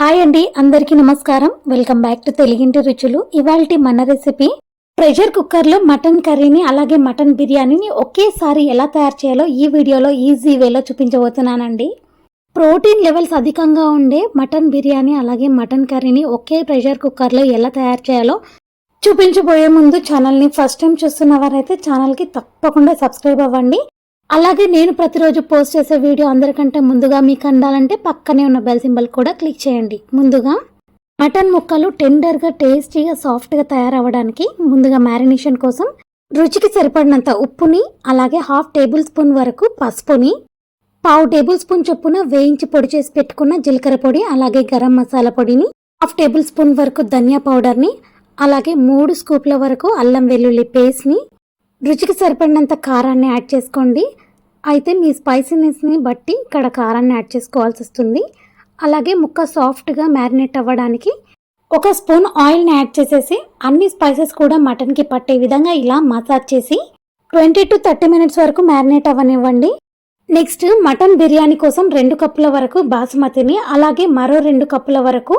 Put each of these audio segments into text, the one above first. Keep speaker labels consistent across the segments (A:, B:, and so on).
A: Hi అండి, అందరికీ నమస్కారం. వెల్కమ్ బ్యాక్ టు తెలుగింటి రుచులు. ఇవాల్టి మన రెసిపీ ప్రెషర్ కుక్కర్లో మటన్ కర్రీని అలాగే మటన్ బిర్యానీని ఒకేసారి ఎలా తయారు చేయాలో ఈ వీడియోలో ఈజీ వేలో చూపించబోతున్నానండి. ప్రోటీన్ లెవెల్స్ అధికంగా ఉండే మటన్ బిర్యానీ అలాగే మటన్ కర్రీని ఒకే ప్రెషర్ కుక్కర్లో ఎలా తయారు చేయాలో చూపించబోయే ముందు ఛానల్ని ఫస్ట్ టైం చూస్తున్న వారైతే ఛానల్కి తప్పకుండా సబ్స్క్రైబ్ అవ్వండి. అలాగే నేను ప్రతిరోజు పోస్ట్ చేసే వీడియో అందరికంటే ముందుగా మీకు అందాలంటే పక్కనే ఉన్న బెల్ సింబల్ కూడా క్లిక్ చేయండి. ముందుగా మటన్ ముక్కలు టెండర్గా టేస్టీగా సాఫ్ట్గా తయారవ్వడానికి ముందుగా మ్యారినేషన్ కోసం రుచికి సరిపడినంత ఉప్పుని అలాగే 1/2 టేబుల్ స్పూన్ వరకు పసుపుని 1/2 టేబుల్ స్పూన్ చొప్పున వేయించి పొడి చేసి పెట్టుకున్న జీలకర్ర పొడి అలాగే గరం మసాలా పొడిని 1/2 టేబుల్ స్పూన్ వరకు ధనియా పౌడర్ని అలాగే 3 స్కూప్ల వరకు అల్లం వెల్లుల్లి పేస్ట్ని రుచికి సరిపడినంత కారాన్ని యాడ్ చేసుకోండి. అయితే మీ స్పైసీనెస్ని బట్టి ఇక్కడ కారాన్ని యాడ్ చేసుకోవాల్సి వస్తుంది. అలాగే ముక్క సాఫ్ట్గా మ్యారినేట్ అవ్వడానికి 1 స్పూన్ ఆయిల్ని యాడ్ చేసేసి అన్ని స్పైసెస్ కూడా మటన్కి పట్టే విధంగా ఇలా మసాజ్ చేసి 20 to 30 మినిట్స్ వరకు మ్యారినేట్ అవ్వనివ్వండి. నెక్స్ట్ మటన్ బిర్యానీ కోసం 2 కప్పుల వరకు బాసుమతిని అలాగే మరో 2 కప్పుల వరకు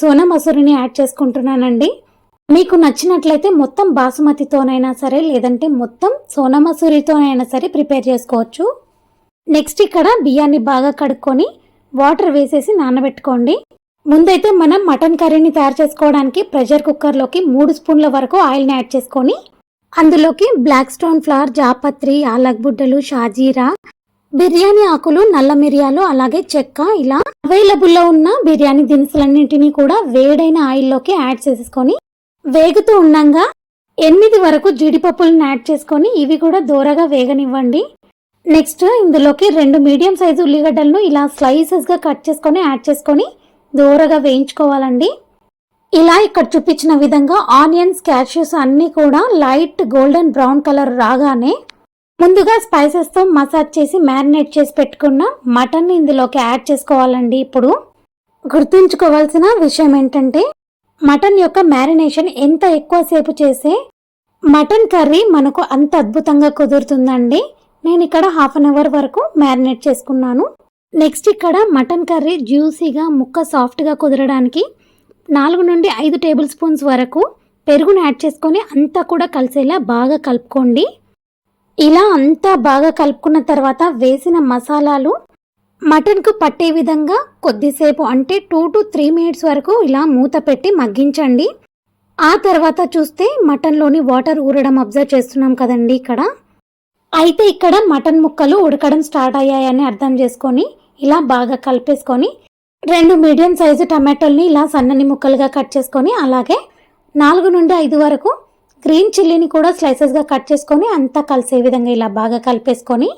A: సోనా మసూరిని యాడ్ చేసుకుంటున్నానండి. మీకు నచ్చినట్లయితే మొత్తం బాసుమతితోనైనా సరే లేదంటే మొత్తం సోనా మసూరితోనైనా సరే ప్రిపేర్ చేసుకోవచ్చు. నెక్స్ట్ ఇక్కడ బియ్యాన్ని బాగా కడుక్కొని వాటర్ వేసేసి నానబెట్టుకోండి. ముందైతే మనం మటన్ కర్రీని తయారు చేసుకోవడానికి ప్రెషర్ కుక్కర్లోకి 3 స్పూన్ల వరకు ఆయిల్ని యాడ్ చేసుకొని అందులోకి బ్లాక్ స్టోన్ ఫ్లవర్, జాపత్రి, యాలక్ బుడ్డలు, షాజీరా, బిర్యానీ ఆకులు, నల్ల మిరియాలు అలాగే చెక్క ఇలా అవైలబుల్లో ఉన్న బిర్యానీ దినుసులన్నింటినీ కూడా వేడైన ఆయిల్లోకి యాడ్ చేసేసుకొని వేగుతూ ఉండగా 8 వరకు జీడిపప్పులను యాడ్ చేసుకొని ఇవి కూడా దోరగా వేగనివ్వండి. నెక్స్ట్ ఇందులోకి 2 మీడియం సైజు ఉల్లిగడ్డలను ఇలా స్లైసెస్గా కట్ చేసుకొని యాడ్ చేసుకొని దోరగా వేయించుకోవాలండి. ఇలా ఇక్కడ చూపించిన విధంగా ఆనియన్స్, క్యాష్యూస్ అన్నీ కూడా లైట్ గోల్డెన్ బ్రౌన్ కలర్ రాగానే ముందుగా స్పైసెస్తో మసాజ్ చేసి మ్యారినేట్ చేసి పెట్టుకున్న మటన్ని ఇందులోకి యాడ్ చేసుకోవాలండి. ఇప్పుడు గుర్తుంచుకోవాల్సిన విషయం ఏంటంటే మటన్ యొక్క మ్యారినేషన్ ఎంత ఎక్కువసేపు చేస్తే మటన్ కర్రీ మనకు అంత అద్భుతంగా కుదురుతుందండి. నేను ఇక్కడ 1/2 అవర్ వరకు మ్యారినేట్ చేసుకున్నాను. నెక్స్ట్ ఇక్కడ మటన్ కర్రీ జ్యూసీగా ముక్క సాఫ్ట్గా కుదరడానికి 4 నుండి 5 టేబుల్ స్పూన్స్ వరకు పెరుగును యాడ్ చేసుకొని అంతా కూడా కలిసేలా బాగా కలుపుకోండి. ఇలా అంతా బాగా కలుపుకున్న తర్వాత వేసిన మసాలాలు మటన్కు పట్టే విధంగా కొద్దిసేపు అంటే 2 to 3 మినిట్స్ వరకు ఇలా మూత పెట్టి మగ్గించండి. ఆ తర్వాత చూస్తే మటన్లోని వాటర్ ఊరడం అబ్జర్వ్ చేస్తున్నాం కదండి ఇక్కడ. అయితే ఇక్కడ మటన్ ముక్కలు ఉడకడం స్టార్ట్ అయ్యాయని అర్థం చేసుకొని ఇలా బాగా కలిపేసుకొని 2 మీడియం సైజు టమాటోల్ని ఇలా సన్నని ముక్కలుగా కట్ చేసుకొని అలాగే 4 నుండి 5 వరకు గ్రీన్ చిల్లీని కూడా స్లైసెస్గా కట్ చేసుకొని అంతా కలిసే విధంగా ఇలా బాగా కలిపేసుకొని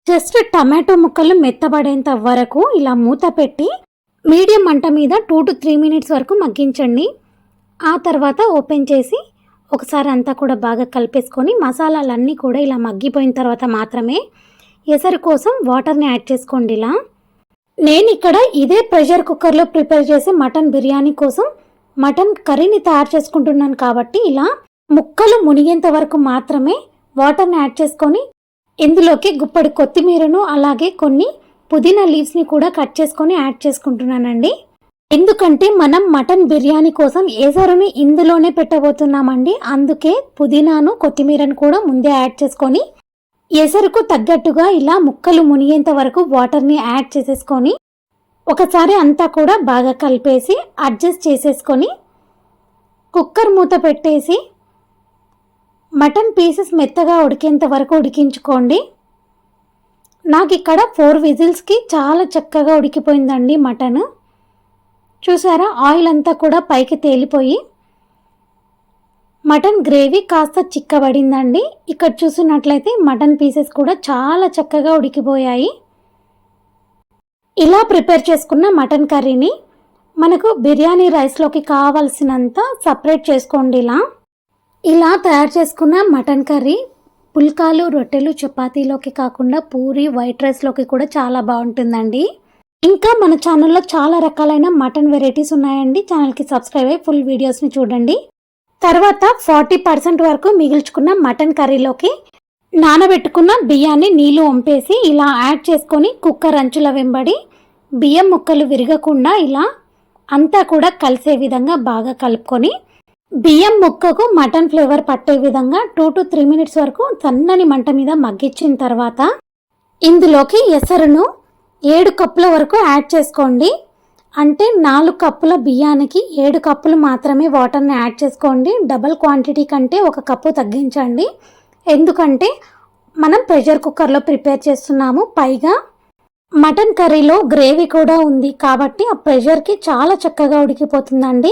A: జస్ట్ టమాటో ముక్కలు మెత్తబడేంత వరకు ఇలా మూత పెట్టి మీడియం మంట మీద 2 to 3 మినిట్స్ వరకు మగ్గించండి. ఆ తర్వాత ఓపెన్ చేసి ఒకసారి అంతా కూడా బాగా కలిపేసుకొని మసాలాలన్నీ కూడా ఇలా మగ్గిపోయిన తర్వాత మాత్రమే ఎసరు కోసం వాటర్ని యాడ్ చేసుకోండి. ఇలా నేను ఇక్కడ ఇదే ప్రెషర్ కుక్కర్లో ప్రిపేర్ చేసి మటన్ బిర్యానీ కోసం మటన్ కర్రీని తయారు చేసుకుంటున్నాను కాబట్టి ఇలా ముక్కలు మునిగేంత వరకు మాత్రమే వాటర్ని యాడ్ చేసుకొని ఇందులోకి గుప్పడి కొత్తిమీరను అలాగే కొన్ని పుదీనా లీవ్స్ని కూడా కట్ చేసుకొని యాడ్ చేసుకుంటున్నానండి. ఎందుకంటే మనం మటన్ బిర్యానీ కోసం ఎసరుని ఇందులోనే పెట్టబోతున్నామండి. అందుకే పుదీనాను కొత్తిమీరను కూడా ముందే యాడ్ చేసుకొని ఎసరుకు తగ్గట్టుగా ఇలా ముక్కలు మునిగేంత వరకు వాటర్ని యాడ్ చేసేసుకొని ఒకసారి అంతా కూడా బాగా కలిపేసి అడ్జస్ట్ చేసేసుకొని కుక్కర్ మూత పెట్టేసి మటన్ పీసెస్ మెత్తగా ఉడికేంత వరకు ఉడికించుకోండి. నాకు ఇక్కడ 4 విజిల్స్కి చాలా చక్కగా ఉడికిపోయిందండి మటన్. చూసారా, ఆయిల్ అంతా కూడా పైకి తేలిపోయి మటన్ గ్రేవీ కాస్త చిక్కబడిందండి. ఇక్కడ చూసినట్లయితే మటన్ పీసెస్ కూడా చాలా చక్కగా ఉడికిపోయాయి. ఇలా ప్రిపేర్ చేసుకున్న మటన్ కర్రీని మనకు బిర్యానీ రైస్లోకి కావాల్సినంత సపరేట్ చేసుకోండి. ఇలా తయారు చేసుకున్న మటన్ కర్రీ పుల్కాలు, రొట్టెలు, చపాతీలోకి కాకుండా పూరి, వైట్ రైస్లోకి కూడా చాలా బాగుంటుందండి. ఇంకా మన ఛానల్లో చాలా రకాలైన మటన్ వెరైటీస్ ఉన్నాయండి. ఛానల్కి సబ్స్క్రైబ్ అయ్యి ఫుల్ వీడియోస్ని చూడండి. తర్వాత 40% వరకు మిగిల్చుకున్న మటన్ కర్రీలోకి నానబెట్టుకున్న బియ్యాన్ని నీళ్లు వంపేసి ఇలా యాడ్ చేసుకొని కుక్కర్ అంచుల వెంబడి బియ్యం ముక్కలు విరగకుండా ఇలా అంతా కూడా కలిసే విధంగా బాగా కలుపుకొని బియ్యం ముక్కకు మటన్ ఫ్లేవర్ పట్టే విధంగా 2 to 3 minutes వరకు సన్నని మంట మీద మగ్గించిన తర్వాత ఇందులోకి ఎసరును 7 కప్పుల వరకు యాడ్ చేసుకోండి. అంటే 4 కప్పుల బియ్యానికి 7 కప్పులు మాత్రమే వాటర్ని యాడ్ చేసుకోండి. డబల్ క్వాంటిటీ కంటే 1 కప్పు తగ్గించండి. ఎందుకంటే మనం ప్రెషర్ కుక్కర్లో ప్రిపేర్ చేస్తున్నాము. పైగా మటన్ కర్రీలో గ్రేవీ కూడా ఉంది కాబట్టి ఆ ప్రెషర్కి చాలా చక్కగా ఉడికిపోతుందండి.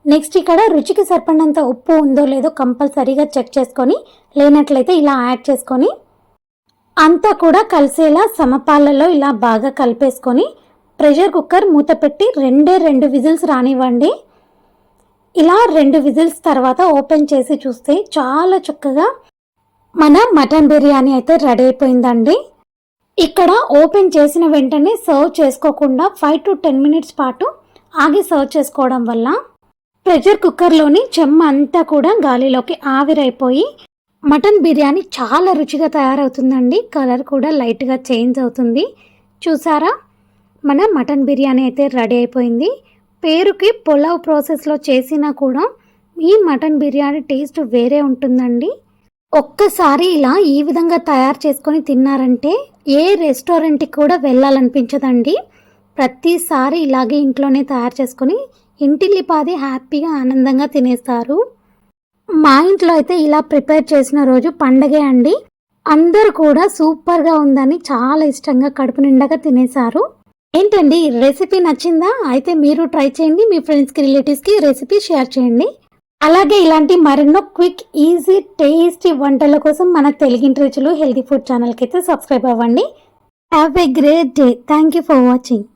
A: నెక్స్ట్ ఇక్కడ రుచికి సరిపడినంత ఉప్పు ఉందో లేదో కంపల్సరీగా చెక్ చేసుకొని, లేనట్లయితే ఇలా యాడ్ చేసుకొని అంతా కూడా కలిసేలా సమపాలలో ఇలా బాగా కలిపేసుకొని ప్రెషర్ కుక్కర్ మూత పెట్టి 2 విజిల్స్ రానివ్వండి. ఇలా 2 విజిల్స్ తర్వాత ఓపెన్ చేసి చూస్తే చాలా చక్కగా మన మటన్ బిర్యానీ అయితే రెడీ అయిపోయిందండి. ఇక్కడ ఓపెన్ చేసిన వెంటనే సర్వ్ చేసుకోకుండా 5 to 10 minutes పాటు ఆగి సర్వ్ చేసుకోవడం వల్ల ప్రెషర్ కుక్కర్లోని చెమ్మ అంతా కూడా గాలిలోకి ఆవిరైపోయి మటన్ బిర్యానీ చాలా రుచిగా తయారవుతుందండి. కలర్ కూడా లైట్గా చేంజ్ అవుతుంది. చూసారా, మన మటన్ బిర్యానీ అయితే రెడీ అయిపోయింది. పేరుకి పులావ్ ప్రాసెస్లో చేసినా కూడా ఈ మటన్ బిర్యానీ టేస్ట్ వేరే ఉంటుందండి. ఒక్కసారి ఇలా ఈ విధంగా తయారు చేసుకొని తిన్నారంటే ఏ రెస్టారెంట్కి కూడా వెళ్ళాలనిపించదండి. ప్రతిసారి ఇలాగే ఇంట్లోనే తయారు చేసుకొని ఇంటిల్లిపాది హ్యాపీగా ఆనందంగా తినేస్తారు. మా ఇంట్లో అయితే ఇలా ప్రిపేర్ చేసిన రోజు పండగే అండి. అందరూ కూడా సూపర్గా ఉందని చాలా ఇష్టంగా కడుపు నిండగా తినేశారు. ఏంటండి, రెసిపీ నచ్చిందా? అయితే మీరు ట్రై చేయండి. మీ ఫ్రెండ్స్కి, రిలేటివ్స్కి రెసిపీ షేర్ చేయండి. అలాగే ఇలాంటి మరెన్నో క్విక్, ఈజీ, టేస్టీ వంటల కోసం మన తెలుగింటి రుచులు హెల్తీ ఫుడ్ ఛానల్కి అయితే సబ్స్క్రైబ్ అవ్వండి. Have a great day. Thank you for watching.